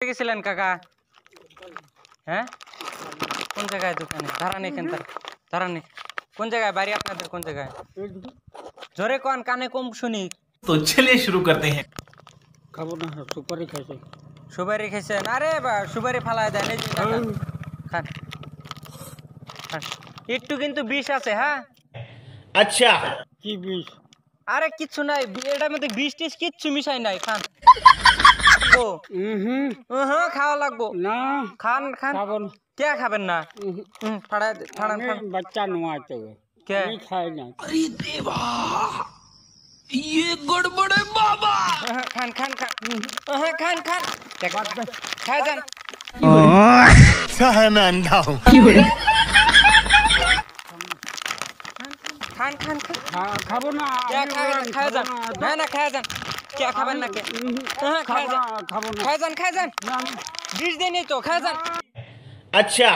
গেছিলেন কাকা? হ্যাঁ, কোন জায়গায় দোকানে? ধরা নেই কেন? ধরা নেই কোন জায়গায়? বাড়ি আপনাদের কোন জায়গায়? জোরে কোন, কানে কম শুনি। तो चलिए शुरू करते हैं। খাবো না, সুপারি খাইছে। সুপারি খাইছেন? আরে সুপারি ফালাই দেন, এই যে খান খান। একটু কিন্তু বিষ আছে। হ্যাঁ, अच्छा কি বিষ? আরে কিচ্ছু নাই, এটার মধ্যে বিষ টিস কিচ্ছু মিশাই নাই। খান। হ্যাঁ, খাওয়া লাগবো না, খান খান। খাবো না। কে খাবেন না? ফাড়া ফাড়ান আমি ফাড়ান। বাচ্চা নোয়াতে কে? আমি খাই না। খান খান খান। খান খান। খাই যান। मैं अंधा हूँ। খান খান খান। খাবো না। কে খাই যান? না না, খাই যান। কে খাবেন না কে? খাই যান। খাবো না। খাই যান, খাই যান। বিষ দেয়নি তো, খাই যান। अच्छा